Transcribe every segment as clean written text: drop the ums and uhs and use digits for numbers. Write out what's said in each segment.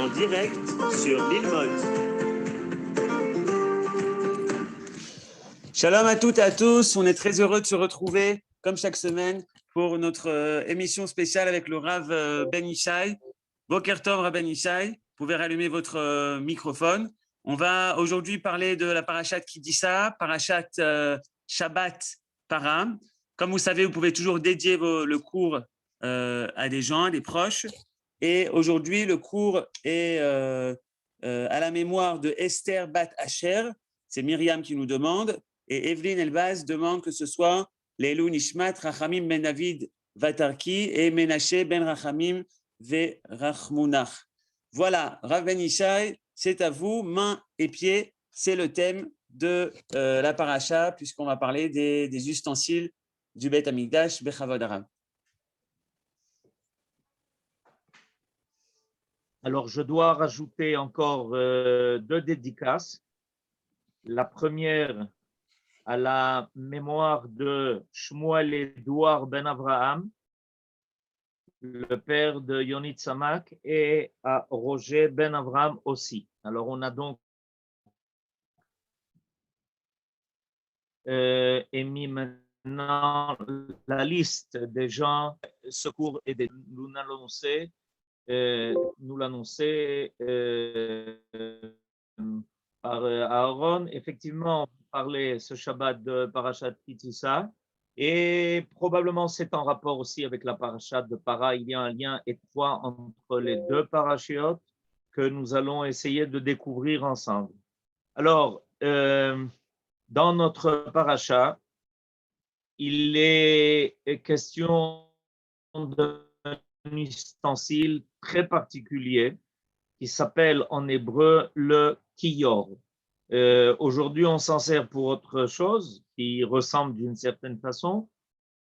en direct sur Lilmod. Shalom à toutes et à tous, on est très heureux de se retrouver comme chaque semaine pour notre émission spéciale avec le Rav Ben Ishai. Boker Tov, Rav Ben Ishai, vous pouvez rallumer votre microphone. On va aujourd'hui parler de la parashat Ki-Tisa, parashat Shabbat Param. Comme vous savez, vous pouvez toujours dédier le cours à des gens, à des proches. Et aujourd'hui, le cours est à la mémoire de Esther Bat Asher. C'est Myriam qui nous demande. Et Evelyne Elbaz demande que ce soit Leilou Nishmat Rachamim Ben David Vatarki et Menaché Ben Rachamim Ve Rachmunach. Voilà, Rav Ben Ishai, c'est à vous, mains et pieds, c'est le thème de la paracha, puisqu'on va parler des ustensiles du Beth Amikdash Bechavod Arav. Alors, je dois rajouter encore deux dédicaces. La première à la mémoire de Shmuel Edouard Ben Abraham, le père de Yonit Samak, et à Roger Ben Abraham aussi. Alors, on a donc émis maintenant la liste des gens secours et nous l'annoncer. Par Aaron. Effectivement, on parlait ce Shabbat de Parashat Ki-Tisa et probablement c'est en rapport aussi avec la Parashat de Para. Il y a un lien étroit entre les deux parachiotes que nous allons essayer de découvrir ensemble. Alors, dans notre Parashat, il est question d'un ustensile très particulier qui s'appelle en hébreu le kiyor. Aujourd'hui, on s'en sert pour autre chose qui ressemble d'une certaine façon,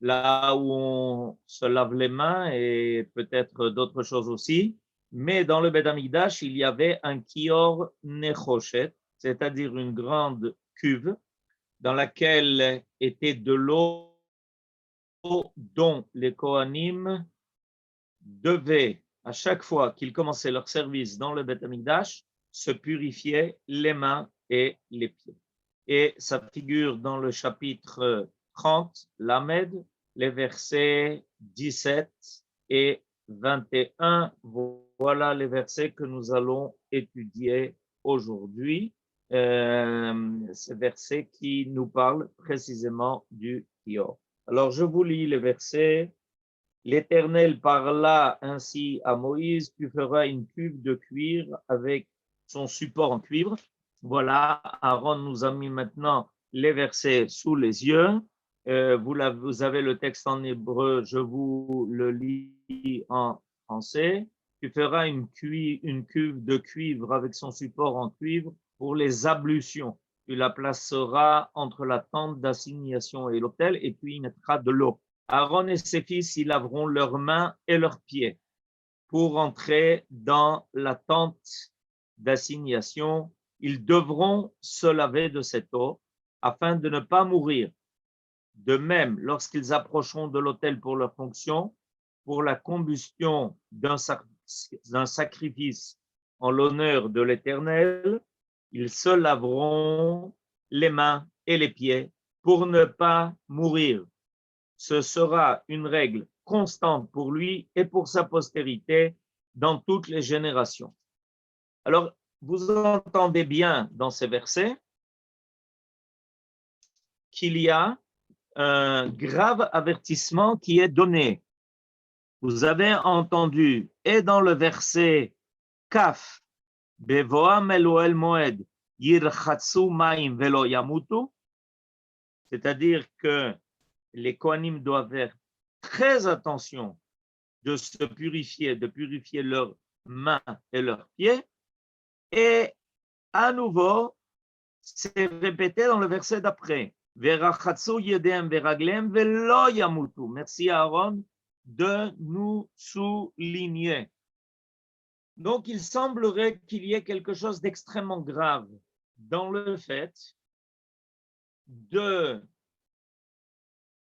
là où on se lave les mains et peut-être d'autres choses aussi. Mais dans le Beth Amikdash, il y avait un kiyor nechoshet, c'est-à-dire une grande cuve dans laquelle était de l'eau dont les Kohanim devaient, à chaque fois qu'ils commençaient leur service dans le Beth Amikdash, se purifier les mains et les pieds. Et ça figure dans le chapitre 30, Lamed, les versets 17 et 21. Voilà les versets que nous allons étudier aujourd'hui. Ces versets qui nous parlent précisément du kiyor. Alors, je vous lis les versets. L'Éternel parla ainsi à Moïse, tu feras une cuve de cuir avec son support en cuivre. Voilà, Aaron nous a mis maintenant les versets sous les yeux. Vous avez le texte en hébreu, je vous le lis en français. Tu feras une cuve de cuivre avec son support en cuivre pour les ablutions. Tu la placeras entre la tente d'assignation et l'autel et tu y mettras de l'eau. Aaron et ses fils y laveront leurs mains et leurs pieds pour entrer dans la tente d'assignation. Ils devront se laver de cette eau afin de ne pas mourir. De même, lorsqu'ils approcheront de l'autel pour leur fonction, pour la combustion d'un sacrifice en l'honneur de l'Éternel, ils se laveront les mains et les pieds pour ne pas mourir. Ce sera une règle constante pour lui et pour sa postérité dans toutes les générations. Alors, vous entendez bien dans ces versets qu'il y a un grave avertissement qui est donné. Vous avez entendu, et dans le verset Kaf, Bevoam Elohel Moed, Yirchatsu Maim Velo Yamutu, c'est-à-dire que les Kohanim doivent faire très attention de se purifier, de purifier leurs mains et leurs pieds. Et à nouveau, c'est répété dans le verset d'après. Merci Aaron de nous souligner. Donc, il semblerait qu'il y ait quelque chose d'extrêmement grave dans le fait de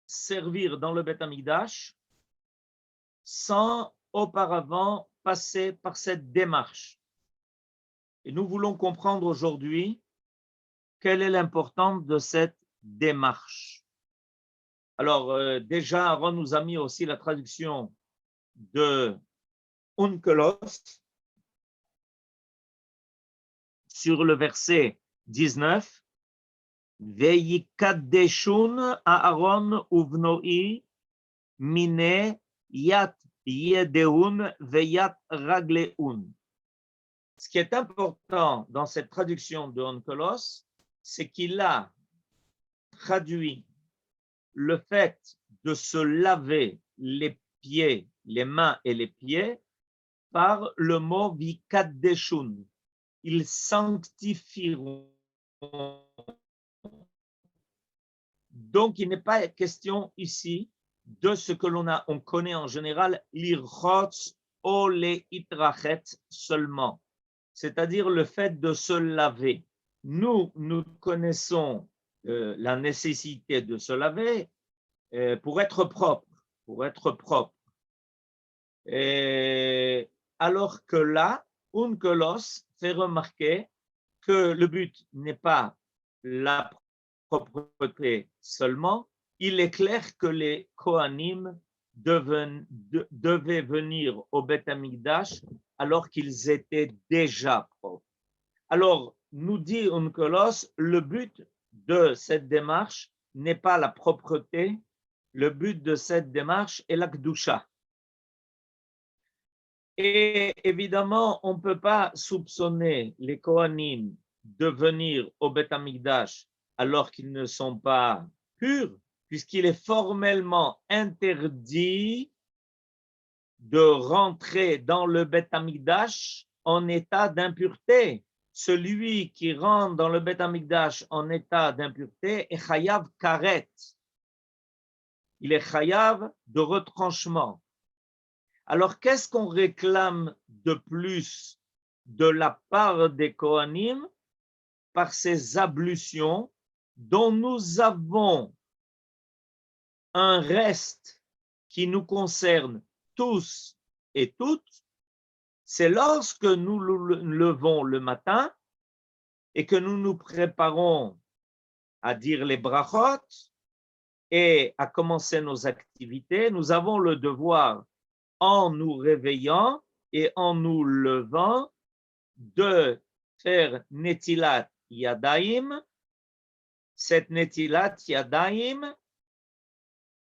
servir dans le Beth Amikdash sans auparavant passer par cette démarche. Et nous voulons comprendre aujourd'hui quelle est l'importance de cette démarche. Alors, déjà, Aaron nous a mis aussi la traduction de Onkelos sur le verset 19. Veikadeshun Aaron uvnoi mine yat yedeun veyat ragleun. Ce qui est important dans cette traduction de Onkelos, c'est qu'il a traduit le fait de se laver les pieds, les mains et les pieds par le mot vikadeshun. Ils sanctifieront. Donc, il n'est pas question ici de ce que on connaît en général, l'irchotz ou les itrachet seulement, c'est-à-dire le fait de se laver. Nous connaissons la nécessité de se laver pour être propre, Et alors que là, Onkelos fait remarquer que le but n'est pas la propreté seulement, il est clair que les Kohanim devaient venir au Beth Amikdash alors qu'ils étaient déjà propres. Alors, nous dit Onkelos, le but de cette démarche n'est pas la propreté, le but de cette démarche est la Kedusha. Et évidemment, on ne peut pas soupçonner les Kohanim de venir au Beth Amikdash alors qu'ils ne sont pas purs, puisqu'il est formellement interdit de rentrer dans le Beth Amikdash en état d'impureté. Celui qui rentre dans le Beth Amikdash en état d'impureté est chayav karet. Il est chayav de retranchement. Alors, qu'est-ce qu'on réclame de plus de la part des Kohanim par ces ablutions dont nous avons un reste qui nous concerne tous et toutes? C'est lorsque nous nous levons le matin et que nous nous préparons à dire les brachot et à commencer nos activités, nous avons le devoir, en nous réveillant et en nous levant, de faire Netilat Yadayim. Cette Netilat Yadayim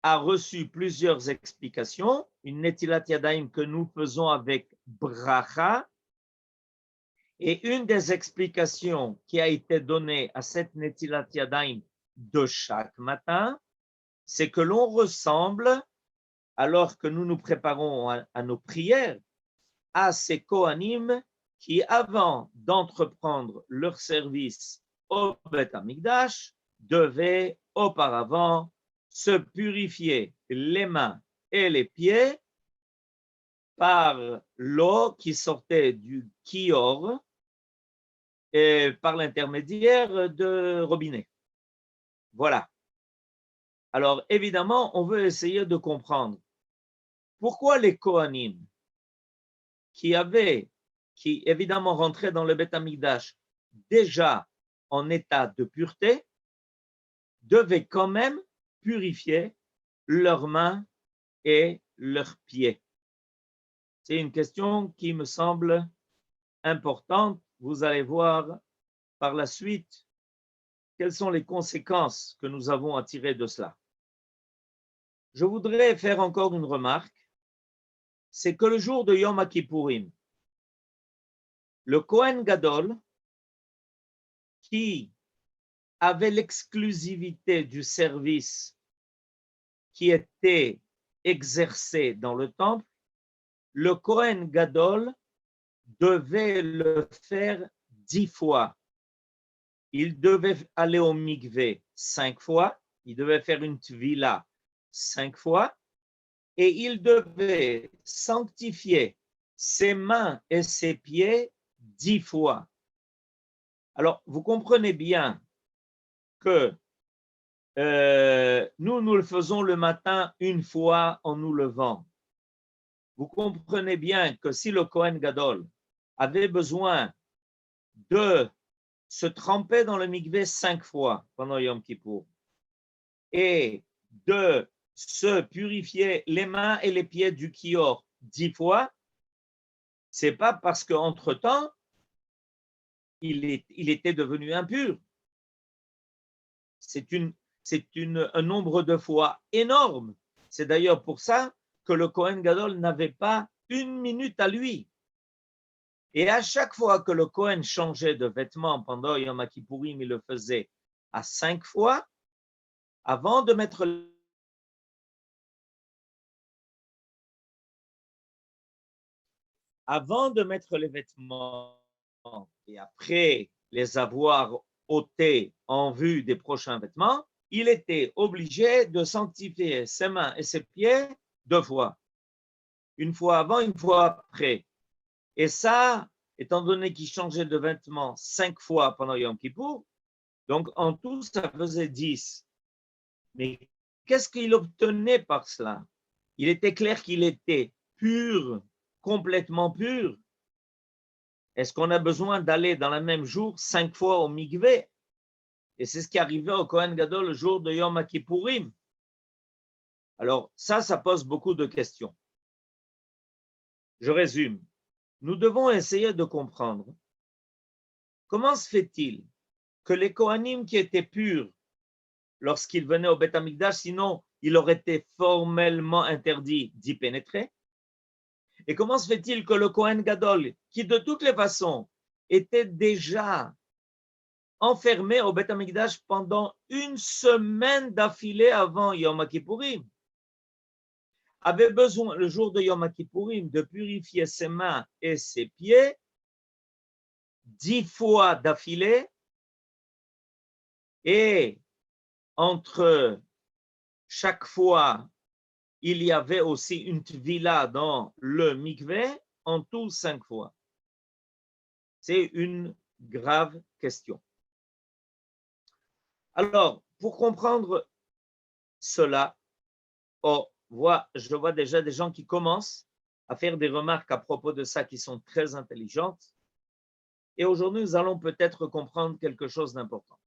a reçu plusieurs explications. Une Netilat Yadayim que nous faisons avec bracha. Et une des explications qui a été donnée à cette Netilat Yadayim de chaque matin, c'est que l'on ressemble, alors que nous nous préparons à nos prières, à ces Kohanim qui, avant d'entreprendre leur service au Beth Amikdash, devaient auparavant se purifier les mains et les pieds par l'eau qui sortait du kior et par l'intermédiaire de robinet. Voilà. Alors, évidemment, on veut essayer de comprendre pourquoi les Kohanim qui évidemment rentraient dans le Beth Amikdash déjà en état de pureté, devaient quand même purifier leurs mains et leurs pieds. C'est une question qui me semble importante. Vous allez voir par la suite quelles sont les conséquences que nous avons à tirer de cela. Je voudrais faire encore une remarque, c'est que le jour de Yom Kippourim, le Kohen Gadol, qui avait l'exclusivité du service qui était exercé dans le temple, le Kohen Gadol devait le faire 10 fois. Il devait aller au mikvé 5 fois, il devait faire une tvila 5 fois, et il devait sanctifier ses mains et ses pieds 10 fois. Alors, vous comprenez bien que nous le faisons le matin une fois en nous levant. Vous comprenez bien que si le Kohen Gadol avait besoin de se tremper dans le mikvé 5 fois pendant Yom Kippour et de se purifier les mains et les pieds du kior 10 fois, c'est pas parce qu'entre-temps, il était devenu impur. C'est un nombre de fois énorme. C'est d'ailleurs pour ça que le Kohen Gadol n'avait pas une minute à lui. Et à chaque fois que le Kohen changeait de vêtements pendant Yom Kippourim, il le faisait à 5 fois avant de mettre les vêtements et après les avoir ôtés en vue des prochains vêtements, il était obligé de sanctifier ses mains et ses pieds 2 fois. Une fois avant, une fois après. Et ça, étant donné qu'il changeait de vêtements 5 fois pendant Yom Kippour, donc en tout, ça faisait 10. Mais qu'est-ce qu'il obtenait par cela? Il était clair qu'il était pur, complètement pur. Est-ce qu'on a besoin d'aller dans le même jour 5 fois au mikvé? Et c'est ce qui arrivait au Kohen Gadol le jour de Yom Kippourim. Alors ça pose beaucoup de questions. Je résume. Nous devons essayer de comprendre comment se fait-il que les Kohanim qui étaient purs lorsqu'ils venaient au Beth Amikdash, sinon il aurait été formellement interdit d'y pénétrer. Et comment se fait-il que le Kohen Gadol, qui de toutes les façons était déjà enfermé au Beth Amikdash pendant une semaine d'affilée avant Yom Kippourim, avait besoin le jour de Yom Kippourim de purifier ses mains et ses pieds 10 fois d'affilée, et entre chaque fois, il y avait aussi une tvila dans le mikvé, en tout 5 fois. C'est une grave question. Alors, pour comprendre cela, je vois déjà des gens qui commencent à faire des remarques à propos de ça qui sont très intelligentes. Et aujourd'hui, nous allons peut-être comprendre quelque chose d'important.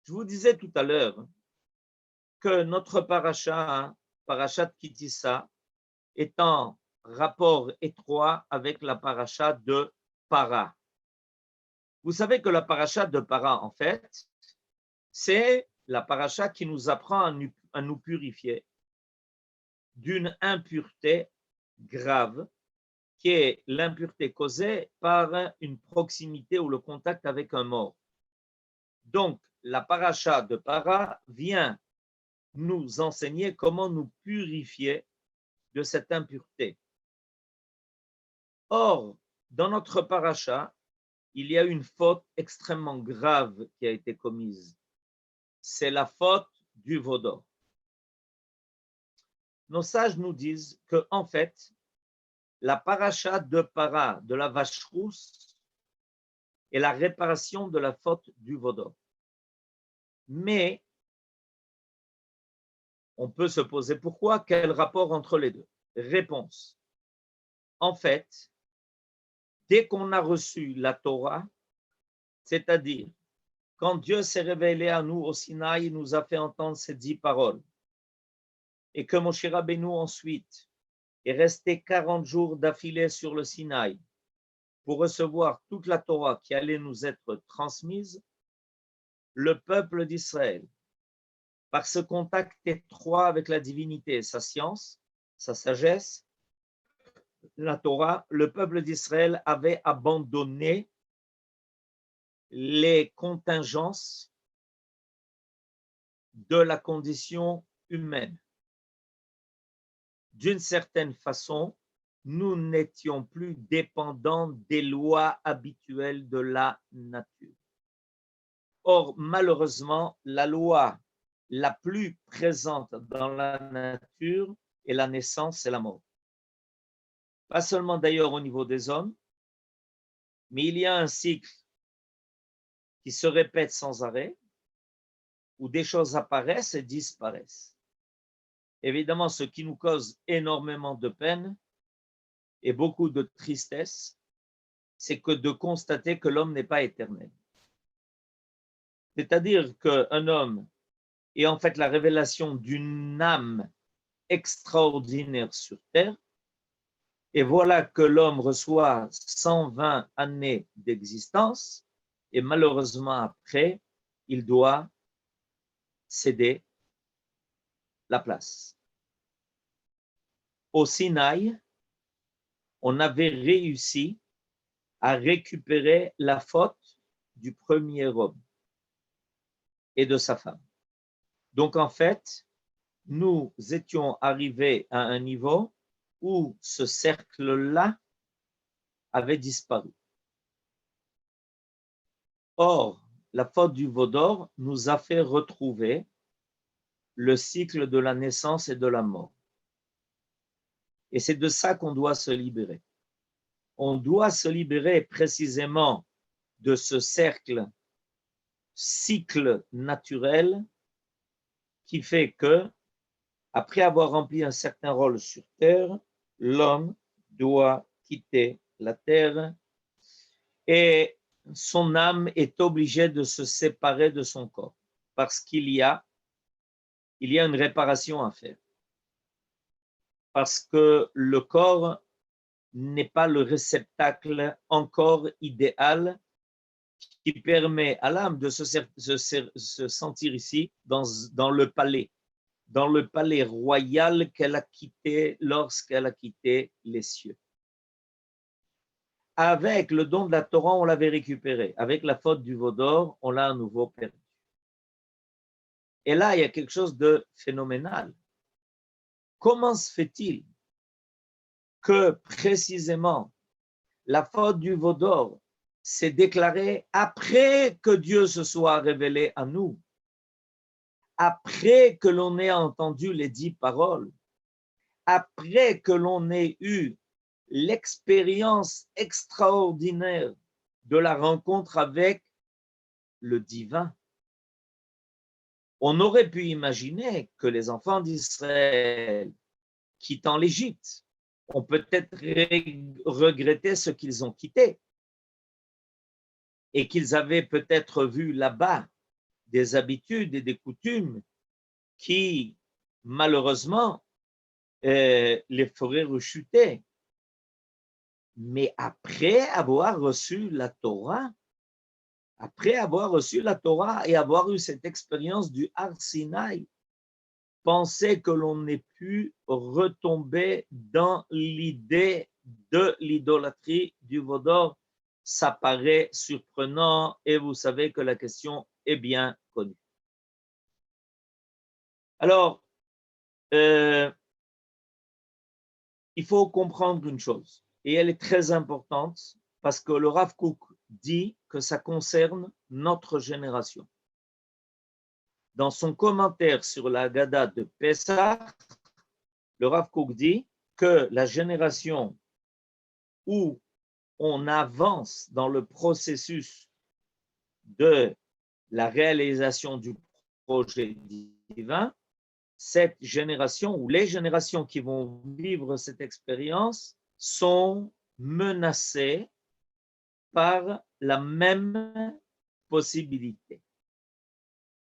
Je vous disais tout à l'heure que notre parasha, parashat Kitissa, est en rapport étroit avec la parasha de Para. Vous savez que la parasha de Para, en fait, c'est la parasha qui nous apprend à nous purifier d'une impureté grave, qui est l'impureté causée par une proximité ou le contact avec un mort. Donc, la paracha de Para vient nous enseigner comment nous purifier de cette impureté. Or, dans notre paracha, il y a une faute extrêmement grave qui a été commise. C'est la faute du veau d'or. Nos sages nous disent que, en fait, la paracha de Para, de la vache rousse, est la réparation de la faute du veau d'or. Mais on peut se poser pourquoi, quel rapport entre les deux? Réponse. En fait, dès qu'on a reçu la Torah, c'est-à-dire quand Dieu s'est révélé à nous au Sinaï, il nous a fait entendre ces 10 paroles, et que Moshe Rabbeinu ensuite est resté 40 jours d'affilée sur le Sinaï pour recevoir toute la Torah qui allait nous être transmise, le peuple d'Israël, par ce contact étroit avec la divinité, sa science, sa sagesse, la Torah, le peuple d'Israël avait abandonné les contingences de la condition humaine. D'une certaine façon, nous n'étions plus dépendants des lois habituelles de la nature. Or, malheureusement, la loi la plus présente dans la nature est la naissance et la mort. Pas seulement d'ailleurs au niveau des hommes, mais il y a un cycle qui se répète sans arrêt, où des choses apparaissent et disparaissent. Évidemment, ce qui nous cause énormément de peine et beaucoup de tristesse, c'est que de constater que l'homme n'est pas éternel. C'est-à-dire qu'un homme est en fait la révélation d'une âme extraordinaire sur terre, et voilà que l'homme reçoit 120 années d'existence, et malheureusement après, il doit céder la place. Au Sinaï, on avait réussi à récupérer la faute du premier homme et de sa femme. Donc en fait, nous étions arrivés à un niveau où ce cercle-là avait disparu. Or, la faute du veau d'or nous a fait retrouver le cycle de la naissance et de la mort. Et c'est de ça qu'on doit se libérer. On doit se libérer précisément de ce cycle naturel qui fait que, après avoir rempli un certain rôle sur Terre, l'homme doit quitter la Terre et son âme est obligée de se séparer de son corps parce qu'il y a une réparation à faire. Parce que le corps n'est pas le réceptacle encore idéal qui permet à l'âme de se sentir ici dans le palais royal qu'elle a quitté lorsqu'elle a quitté les cieux. Avec le don de la Torah, on l'avait récupéré. Avec la faute du veau d'or, on l'a à nouveau perdu. Et là, il y a quelque chose de phénoménal. Comment se fait-il que précisément la faute du veau d'or s'est déclarée après que Dieu se soit révélé à nous, après que l'on ait entendu les 10 paroles, après que l'on ait eu l'expérience extraordinaire de la rencontre avec le divin. On aurait pu imaginer que les enfants d'Israël, quittant l'Égypte, ont peut-être regretté ce qu'ils ont quitté et qu'ils avaient peut-être vu là-bas des habitudes et des coutumes qui, malheureusement, les feraient rechuter. Mais après avoir reçu la Torah, et avoir eu cette expérience du Har Sinaï, penser que l'on n'ait pu retomber dans l'idée de l'idolâtrie du veau d'or, ça paraît surprenant et vous savez que la question est bien connue. Alors, il faut comprendre une chose, et elle est très importante parce que le Rav Kook dit que ça concerne notre génération. Dans son commentaire sur la Haggadah de Pessah, le Rav Kook dit que la génération où on avance dans le processus de la réalisation du projet divin, cette génération ou les générations qui vont vivre cette expérience sont menacées par la même possibilité.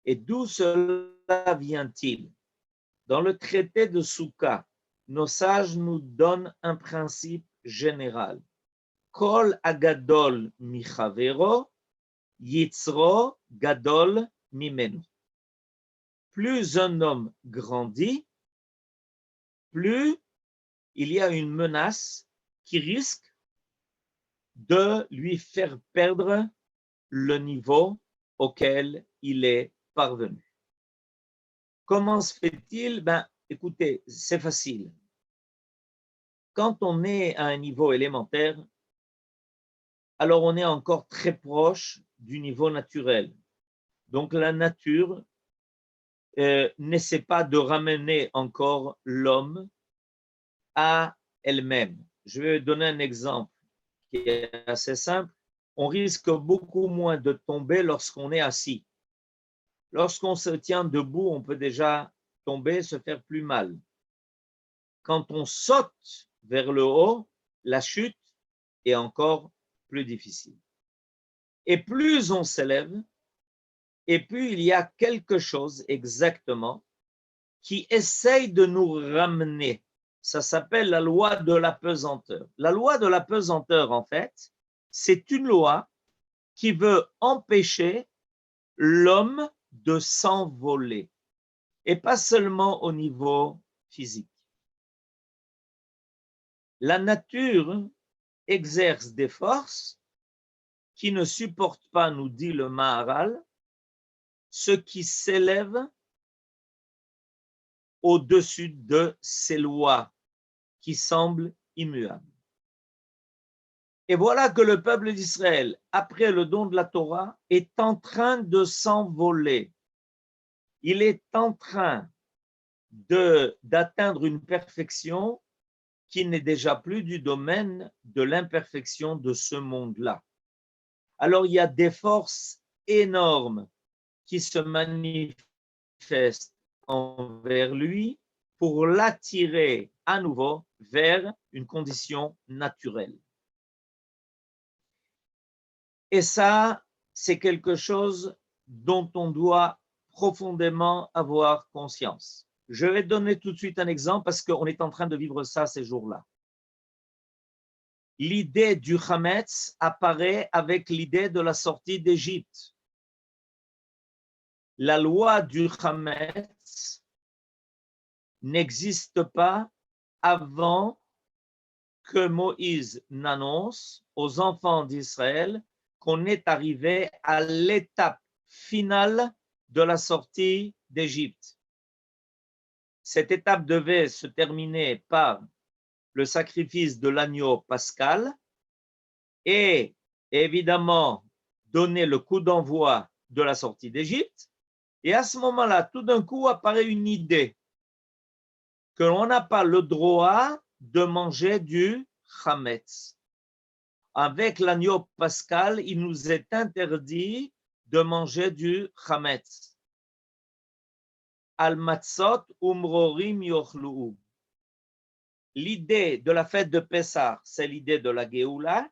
Et d'où cela vient-il? Dans le traité de Souka, nos sages nous donnent un principe général. Kol agadol michavero, yitzro gadol mimenu. Plus un homme grandit, plus il y a une menace qui risque de lui faire perdre le niveau auquel il est parvenu. Comment se fait-il? Écoutez, c'est facile. Quand on est à un niveau élémentaire, alors on est encore très proche du niveau naturel. Donc la nature n'essaie pas de ramener encore l'homme à elle-même. Je vais donner un exemple qui est assez simple. On risque beaucoup moins de tomber lorsqu'on est assis. Lorsqu'on se tient debout, on peut déjà tomber, se faire plus mal. Quand on saute vers le haut, la chute est encore plus difficile. Et plus on s'élève, et plus il y a quelque chose exactement qui essaye de nous ramener. Ça s'appelle la loi de la pesanteur. La loi de la pesanteur, en fait, c'est une loi qui veut empêcher l'homme de s'envoler, et pas seulement au niveau physique. La nature exerce des forces qui ne supportent pas, nous dit le Maharal, ce qui s'élève au-dessus de ces lois qui semblent immuables. Et voilà que le peuple d'Israël, après le don de la Torah, est en train de s'envoler. Il est en train d'atteindre une perfection qui n'est déjà plus du domaine de l'imperfection de ce monde-là. Alors il y a des forces énormes qui se manifestent envers lui pour l'attirer à nouveau vers une condition naturelle. Et ça, c'est quelque chose dont on doit profondément avoir conscience. Je vais donner tout de suite un exemple parce qu'on est en train de vivre ça ces jours-là. L'idée du Hametz apparaît avec l'idée de la sortie d'Égypte. La loi du Hametz n'existe pas avant que Moïse n'annonce aux enfants d'Israël qu'on est arrivé à l'étape finale de la sortie d'Égypte. Cette étape devait se terminer par le sacrifice de l'agneau pascal et évidemment donner le coup d'envoi de la sortie d'Égypte. Et à ce moment-là, tout d'un coup apparaît une idée que l'on n'a pas le droit de manger du chametz. Avec l'agneau pascal, il nous est interdit de manger du chametz. Al matzot umrorim yochlu. L'idée de la fête de Pessah, c'est l'idée de la Géoula.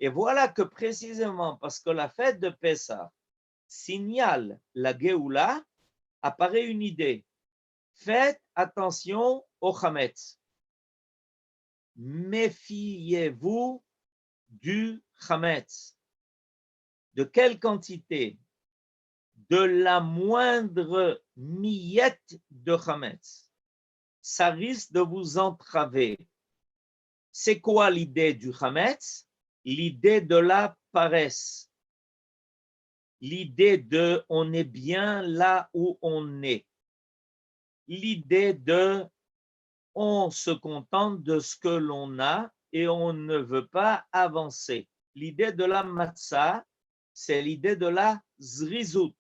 Et voilà que précisément parce que la fête de Pessah signale la Géoula, apparaît une idée. Faites attention au chametz. Méfiez-vous du chametz. De quelle quantité? De la moindre miette de chametz. Ça risque de vous entraver. C'est quoi l'idée du chametz? L'idée de la paresse. L'idée de on est bien là où on est. L'idée de on se contente de ce que l'on a et on ne veut pas avancer. L'idée de la matzah, c'est l'idée de la zrizout,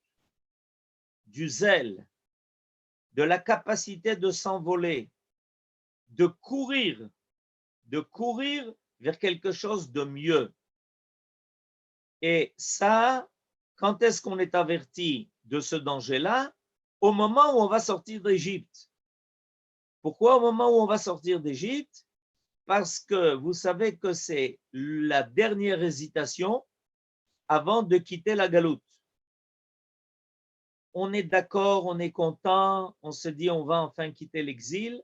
du zèle, de la capacité de s'envoler, de courir vers quelque chose de mieux. Et ça, quand est-ce qu'on est averti de ce danger-là? Au moment où on va sortir d'Égypte. Pourquoi au moment où on va sortir d'Égypte? Parce que vous savez que c'est la dernière hésitation avant de quitter la galoute. On est d'accord, on est content, on se dit on va enfin quitter l'exil.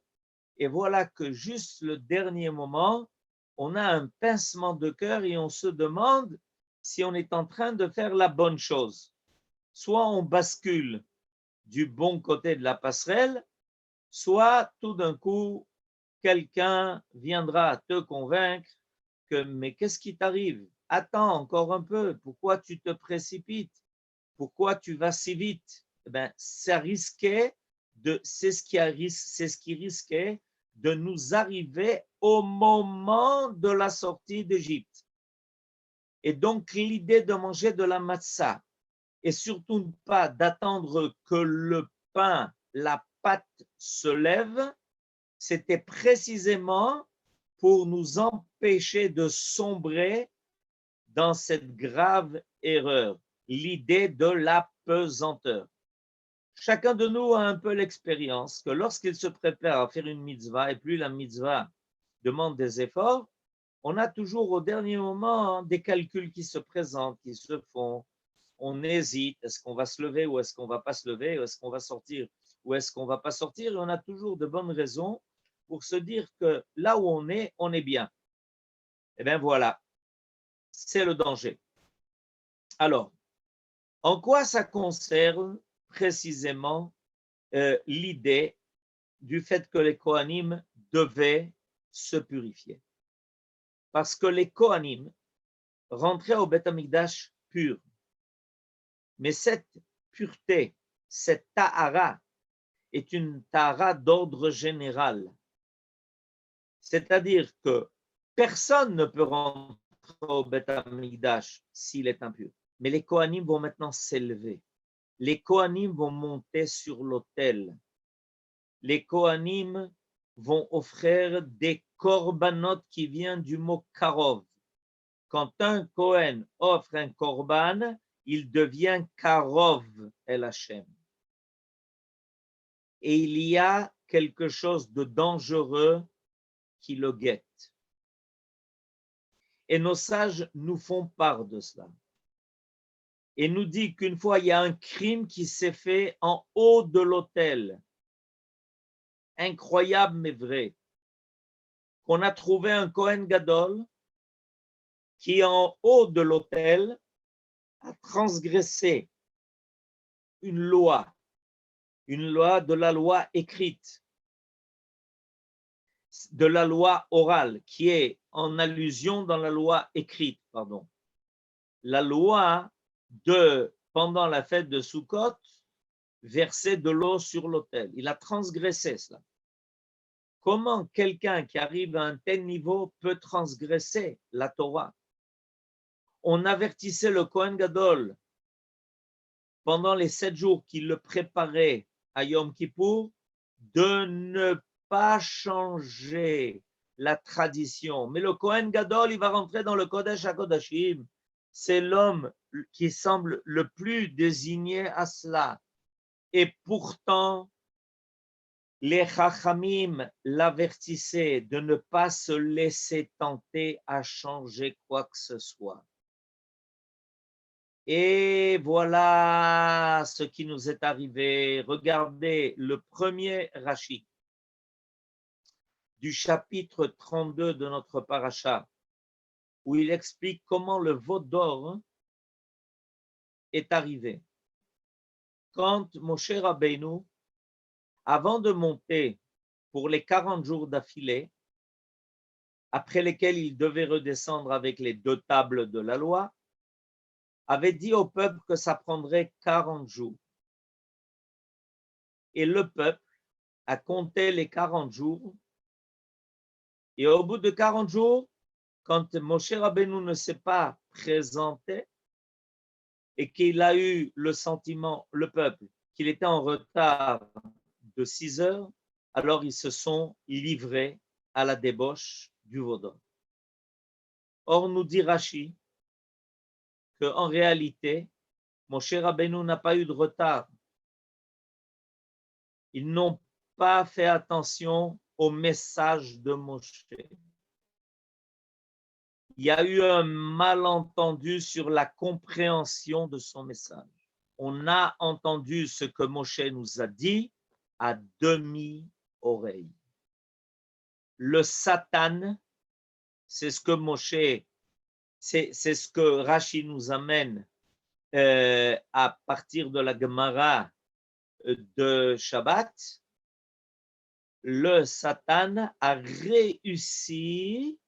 Et voilà que juste le dernier moment, on a un pincement de cœur et on se demande si on est en train de faire la bonne chose. Soit on bascule du bon côté de la passerelle, soit tout d'un coup, quelqu'un viendra te convaincre que mais qu'est-ce qui t'arrive? Attends encore un peu, pourquoi tu te précipites? Pourquoi tu vas si vite? Eh bien, ça risquait c'est ce qui risquait de nous arriver au moment de la sortie d'Égypte. Et donc, l'idée de manger de la matzah, et surtout pas d'attendre que le pain, la pâte se lève, c'était précisément pour nous empêcher de sombrer dans cette grave erreur, l'idée de la pesanteur. Chacun de nous a un peu l'expérience que lorsqu'il se prépare à faire une mitzvah, et plus la mitzvah demande des efforts, on a toujours au dernier moment des calculs qui se présentent, qui se font. On hésite, est-ce qu'on va se lever ou est-ce qu'on ne va pas se lever, est-ce qu'on va sortir ou est-ce qu'on ne va pas sortir. Et on a toujours de bonnes raisons pour se dire que là où on est bien. Eh bien voilà, c'est le danger. Alors, en quoi ça concerne précisément l'idée du fait que les Kohanim devaient se purifier? Parce que les Kohanim rentraient au Beth Amikdash pur. Mais cette pureté, cette tahara, est une tahara d'ordre général. C'est-à-dire que personne ne peut rentrer au Beth Amikdash s'il est impur. Mais les Kohanim vont maintenant s'élever. Les Kohanim vont monter sur l'autel. Les Kohanim vont offrir des korbanot qui viennent du mot karov. Quand un Kohen offre un korban, il devient karov el Hashem. Et il y a quelque chose de dangereux qui le guette. Et nos sages nous font part de cela. Et nous dit qu'une fois, il y a un crime qui s'est fait en haut de l'autel. Incroyable mais vrai. Qu'on a trouvé un Kohen Gadol qui, en haut de l'autel, a transgressé une loi de la loi écrite, de la loi orale, qui est en allusion dans la loi écrite, pardon. La loi de, pendant la fête de Sukkot, verser de l'eau sur l'autel. Il a transgressé cela. Comment quelqu'un qui arrive à un tel niveau peut transgresser la Torah? On avertissait le Kohen Gadol pendant les 7 jours qu'il le préparait à Yom Kippour de ne pas changer la tradition. Mais le Kohen Gadol, il va rentrer dans le Kodesh HaKodashim. C'est l'homme qui semble le plus désigné à cela. Et pourtant, les Chachamim l'avertissaient de ne pas se laisser tenter à changer quoi que ce soit. Et voilà ce qui nous est arrivé. Regardez le premier Rashi du chapitre 32 de notre paracha, où il explique comment le veau d'or est arrivé. Quand Moshe Rabbeinu, avant de monter pour les 40 jours d'affilée, après lesquels il devait redescendre avec les 2 tables de la loi, avait dit au peuple que ça prendrait 40 jours. Et le peuple a compté les 40 jours. Et au bout de 40 jours, quand Moshe Rabbeinu ne s'est pas présenté et qu'il a eu le sentiment, le peuple, qu'il était en retard de 6 heures, alors ils se sont livrés à la débauche du veau d'or. Or, nous dit Rashi qu'en réalité, Moshe Rabbeinu n'a pas eu de retard. Ils n'ont pas fait attention au message de Moshe. Il y a eu un malentendu sur la compréhension de son message. On a entendu ce que Moshe nous a dit à demi-oreille. Le Satan, c'est ce que Moshe, c'est ce que Rashi nous amène à partir de la Gemara de Shabbat. Le Satan a réussi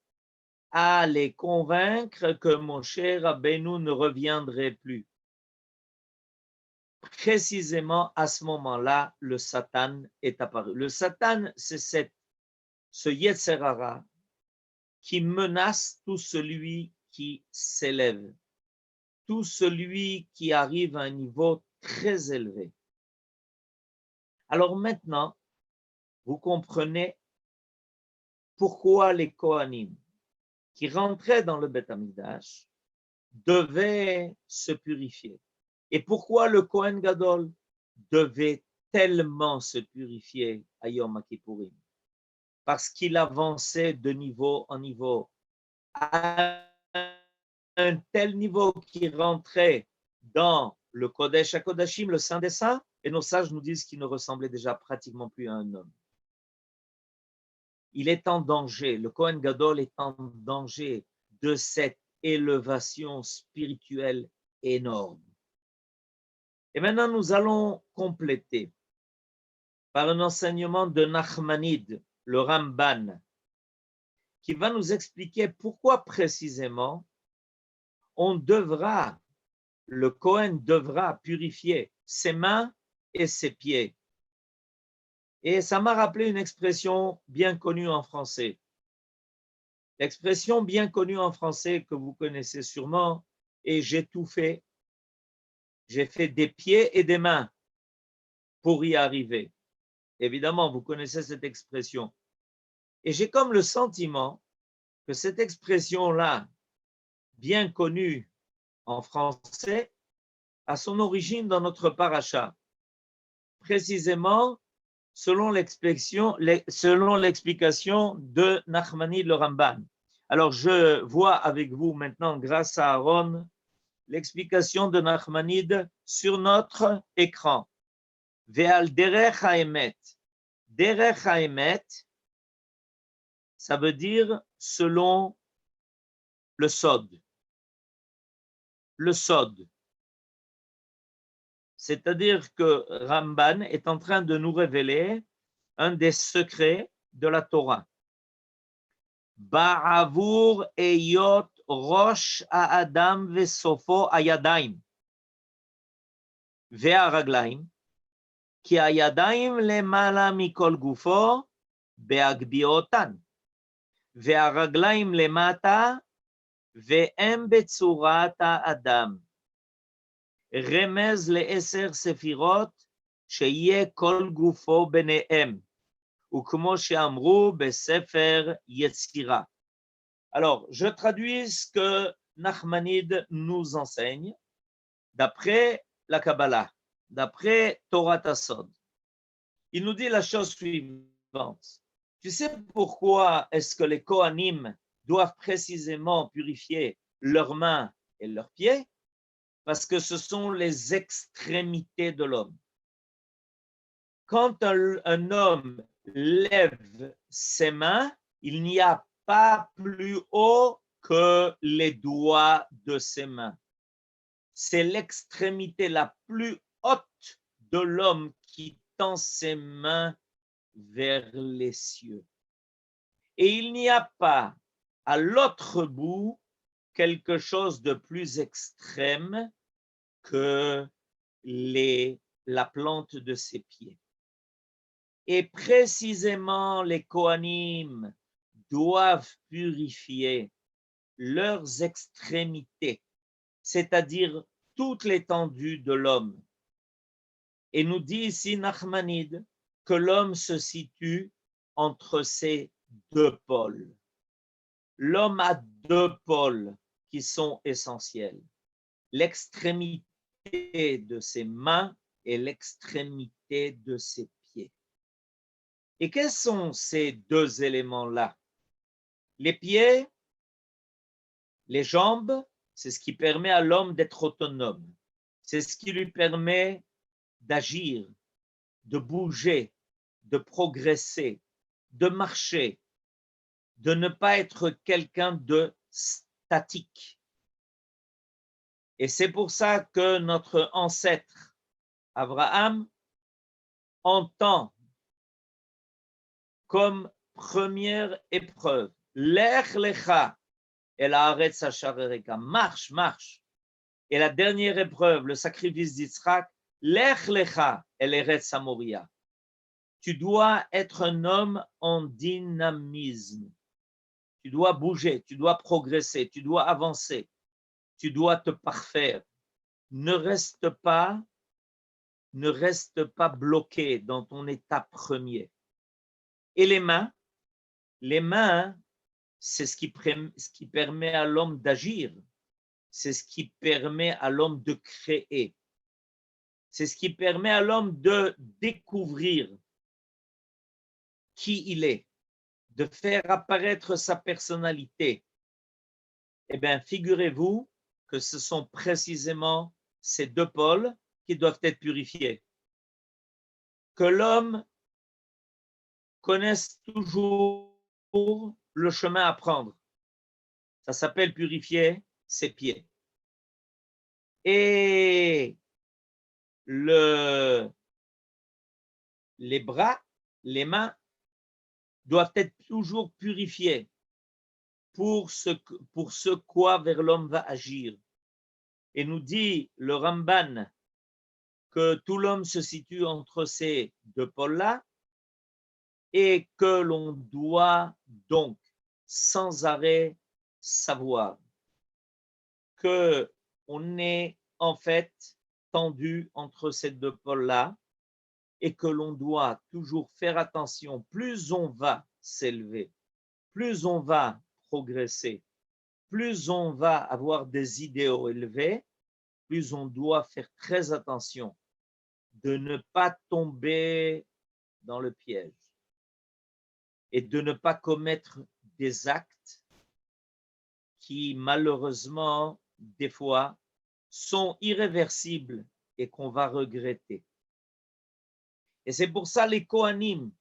à les convaincre que Moshe Rabbeinu ne reviendrait plus. Précisément à ce moment-là, le Satan est apparu. Le Satan, c'est ce Yetzer Hara qui menace tout celui qui s'élève, tout celui qui arrive à un niveau très élevé. Alors maintenant, vous comprenez pourquoi les Kohanim qui rentraient dans le Beth Amikdash devaient se purifier. Et pourquoi le Kohen Gadol devait tellement se purifier à Yom Kippourim? Parce qu'il avançait de niveau en niveau. à un tel niveau qui rentrait dans le Kodesh HaKodashim, le Saint des Saints, et nos sages nous disent qu'il ne ressemblait déjà pratiquement plus à un homme. Il est en danger, le Kohen Gadol est en danger de cette élévation spirituelle énorme. Et maintenant, nous allons compléter par un enseignement de Nachmanide, le Ramban, qui va nous expliquer pourquoi précisément le Kohen devra purifier ses mains et ses pieds. Et ça m'a rappelé une expression bien connue en français. L'expression bien connue en français que vous connaissez sûrement est « j'ai tout fait ». J'ai fait des pieds et des mains pour y arriver. Évidemment, vous connaissez cette expression. Et j'ai comme le sentiment que cette expression-là, bien connue en français, a son origine dans notre paracha. Précisément, selon l'explication de Nachmanide le Ramban. Alors, je vois avec vous maintenant, grâce à Aaron, l'explication de Nachmanide sur notre écran. Ve'al derech ha'emet. Derech ha'emet, ça veut dire selon le sod. Le sod. C'est-à-dire que Ramban est en train de nous révéler un des secrets de la Torah. Ba'avur eyot rosh ha'adam ve'sofo hayadayim ve'haraglayim ki hayadayim lemala mikol gufo be'agbiotan ve'haraglayim lemata ve'em betzurat ha'adam רמז ל10 ספירות שיהיה כל גופו ביניהם, וכמו שאמרו בספר יצירה. Alors, je traduis ce que Nachmanide nous enseigne d'après la Kabbalah, d'après Torah Tassod. Il nous dit la chose suivante. Tu sais pourquoi est-ce que les Kohanim doivent précisément purifier leurs mains et leurs pieds? Parce que ce sont les extrémités de l'homme. Quand un homme lève ses mains, il n'y a pas plus haut que les doigts de ses mains. C'est l'extrémité la plus haute de l'homme qui tend ses mains vers les cieux. Et il n'y a pas à l'autre bout quelque chose de plus extrême que la plante de ses pieds. Et précisément, les Kohanim doivent purifier leurs extrémités, c'est-à-dire toute l'étendue de l'homme. Et nous dit ici Nachmanide que l'homme se situe entre ces deux pôles. L'homme a deux pôles qui sont essentiels. L'extrémité de ses mains et l'extrémité de ses pieds. Et quels sont ces deux éléments-là? Les pieds, les jambes, c'est ce qui permet à l'homme d'être autonome. C'est ce qui lui permet d'agir, de bouger, de progresser, de marcher, de ne pas être quelqu'un de statique. Et c'est pour ça que notre ancêtre Abraham entend comme première épreuve, Lech lecha el haaretz asher ereka, marche, marche. Et la dernière épreuve, le sacrifice d'Yitzhak, Lech lecha el eretz hamoria. Tu dois être un homme en dynamisme. Tu dois bouger, tu dois progresser, tu dois avancer, tu dois te parfaire. Ne reste pas bloqué dans ton état premier. Et les mains, c'est ce qui permet à l'homme d'agir, c'est ce qui permet à l'homme de créer, c'est ce qui permet à l'homme de découvrir qui il est, de faire apparaître sa personnalité, Eh bien, figurez-vous que ce sont précisément ces deux pôles qui doivent être purifiés. Que l'homme connaisse toujours le chemin à prendre. Ça s'appelle purifier ses pieds. Et les bras, les mains doivent être toujours purifiés pour ce quoi vers l'homme va agir. Et nous dit le Ramban que tout l'homme se situe entre ces deux pôles-là et que l'on doit donc sans arrêt savoir qu'on est en fait tendu entre ces deux pôles-là et que l'on doit toujours faire attention. Plus on va s'élever, plus on va progresser, plus on va avoir des idéaux élevés, plus on doit faire très attention de ne pas tomber dans le piège et de ne pas commettre des actes qui malheureusement, des fois, sont irréversibles et qu'on va regretter. Et c'est pour ça les Kohanim,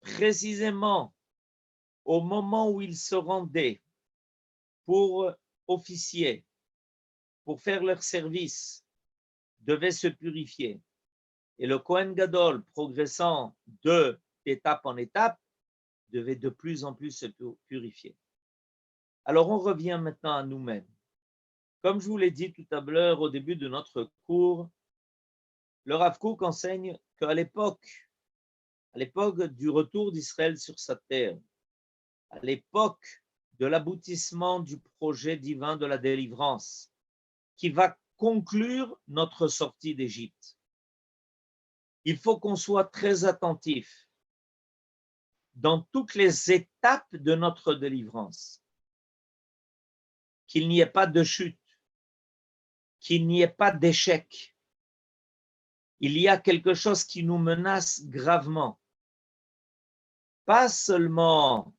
précisément au moment où ils se rendaient pour officier, pour faire leur service, devaient se purifier. Et le Kohen Gadol, progressant d'étape en étape, devait de plus en plus se purifier. Alors on revient maintenant à nous-mêmes. Comme je vous l'ai dit tout à l'heure au début de notre cours, le Rav Kook enseigne qu'à l'époque du retour d'Israël sur sa terre, à l'époque de l'aboutissement du projet divin de la délivrance, qui va conclure notre sortie d'Égypte, il faut qu'on soit très attentif dans toutes les étapes de notre délivrance, qu'il n'y ait pas de chute, qu'il n'y ait pas d'échec. Il y a quelque chose qui nous menace gravement. Pas seulement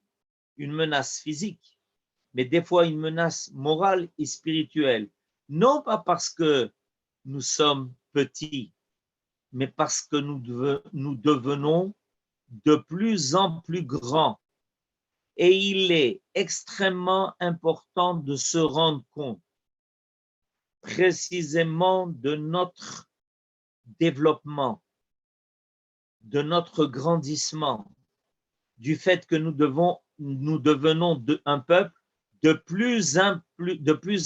une menace physique, mais des fois une menace morale et spirituelle. Non pas parce que nous sommes petits, mais parce que nous devenons de plus en plus grands. Et il est extrêmement important de se rendre compte précisément de notre développement, de notre grandissement, du fait que nous devenons un peuple de plus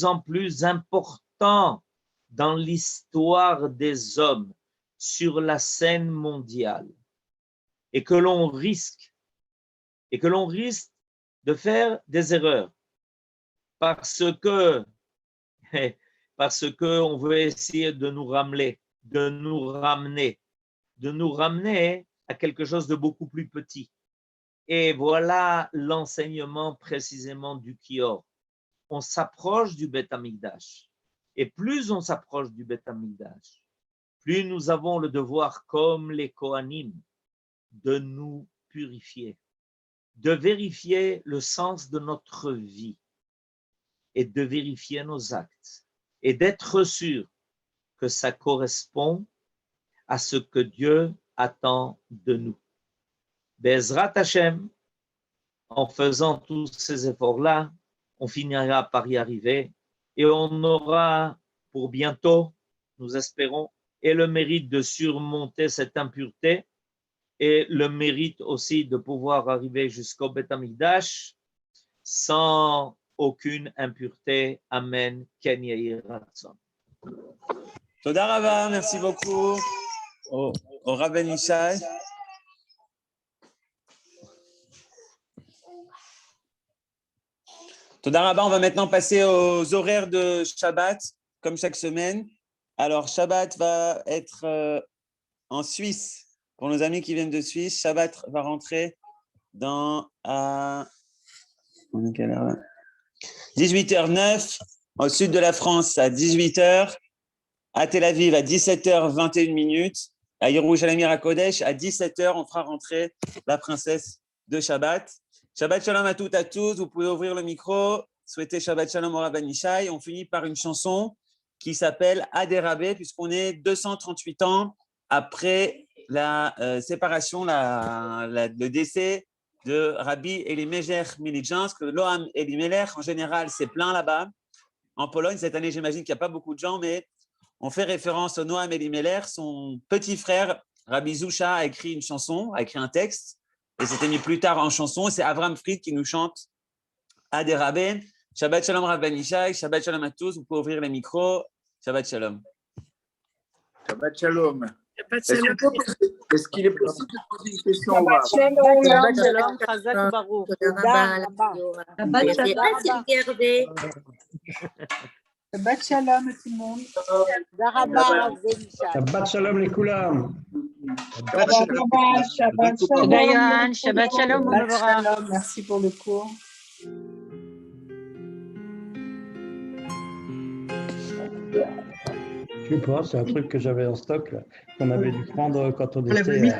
en plus important dans l'histoire des hommes sur la scène mondiale et que l'on risque de faire des erreurs parce que on veut essayer de nous ramener à quelque chose de beaucoup plus petit. Et voilà l'enseignement précisément du Kior. On s'approche du Beth Amikdash. Et plus on s'approche du Beth Amikdash, plus nous avons le devoir, comme les Kohanim, de nous purifier, de vérifier le sens de notre vie et de vérifier nos actes et d'être sûr que ça correspond à ce que Dieu attend de nous. Bezrat Hashem, en faisant tous ces efforts-là, on finira par y arriver et on aura pour bientôt, nous espérons, et le mérite de surmonter cette impureté et le mérite aussi de pouvoir arriver jusqu'au Beth Amikdash sans aucune impureté. Amen. Ken Yehi Ratzon. Toda Rava, merci beaucoup au Rav Ben Ishai. Toda Rava, on va maintenant passer aux horaires de Shabbat, comme chaque semaine. Alors, Shabbat va être en Suisse. Pour nos amis qui viennent de Suisse, Shabbat va rentrer à 18h09, au sud de la France à 18h, à Tel Aviv à 17h21, à Yerushalayim HaKodesh à 17h, on fera rentrer la princesse de Shabbat. Shabbat Shalom à toutes, à tous. Vous pouvez ouvrir le micro. souhaiter Shabbat Shalom au Rav Ben Ishai. On finit par une chanson qui s'appelle Adérabé, puisqu'on est 238 ans après la séparation, le décès de Rabbi Elimelech Militjansk. Loam Elimelech, en général, c'est plein là-bas. En Pologne, cette année, j'imagine qu'il n'y a pas beaucoup de gens, mais on fait référence au Noam Elimelech. Son petit frère, Rabbi Zusha, a écrit une chanson, a écrit un texte, et c'était mis plus tard en chanson. C'est Avram Fried qui nous chante Adérabé. Shabbat Shalom Rav Ben Ishai, Shabbat Shalom à tous. Vous pouvez ouvrir les micros. Shabbat Shalom. Shabbat Shalom. Shabbat Shalom. Est-ce qu'il est possible de poser une question au Shabbat Rav? Shalom. Shabbat Shalom, Chazak Baruch. Shabbat Shalom. Shabbat Shalom à tout le monde. Shabbat Shalom les Koulam. Shabbat Shalom. Shabbat Shalom. Merci pour le cours. Je sais pas, c'est un truc que j'avais en stock, là, qu'on avait dû prendre quand on était.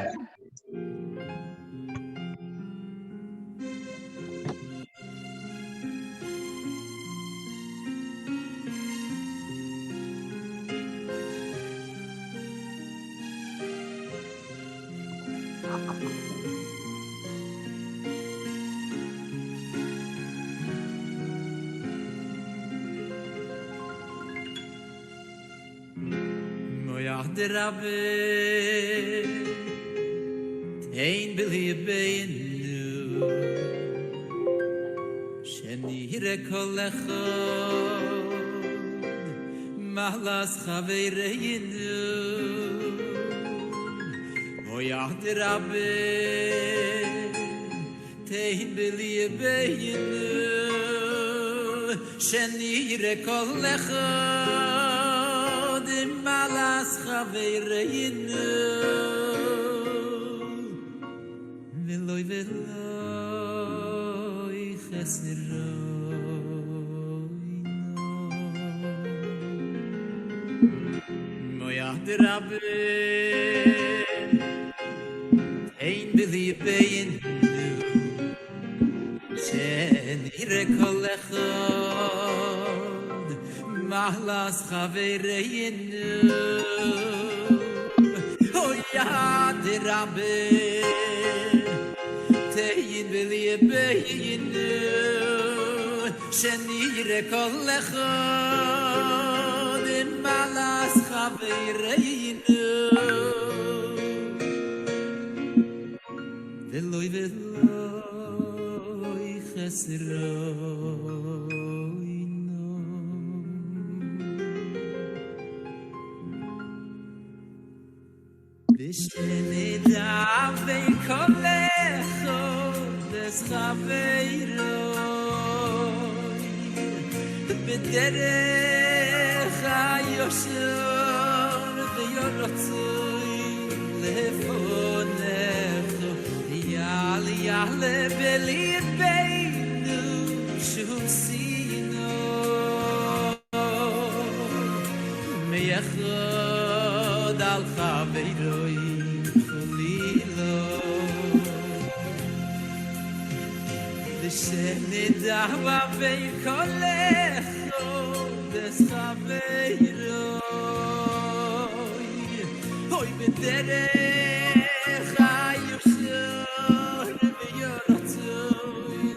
Rabbe Tein bili beinu Shenire kolecho Mahlas chavereinu Moyad Rabbe Tein bili beinu Shenire kolecho Malas chavereinu Veloy veloy chesroinu Moyad Rabbe Ein bili beinu Shen ire kolechod Mahlas chavereinu Oh Yad Rabbe Tein bili beinu Shenire kolechod Mahlas chavereinu Veloy veloy chesroinu B'shnei davei kolecho deschaveiroi B'derech hayosher v'yorotzoi lefonecho Yale belibeinu shusino Meyachod al chaveiroi cholilo V'shenidava v'kolecho deschaveiroi Hoy b'derech hayosher v'yorotzoi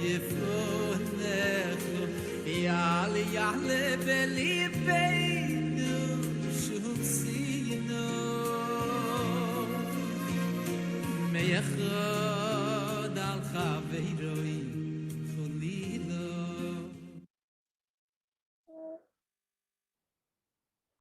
yefonecho Yale belibeinu shusino Meyachod al chaveiroi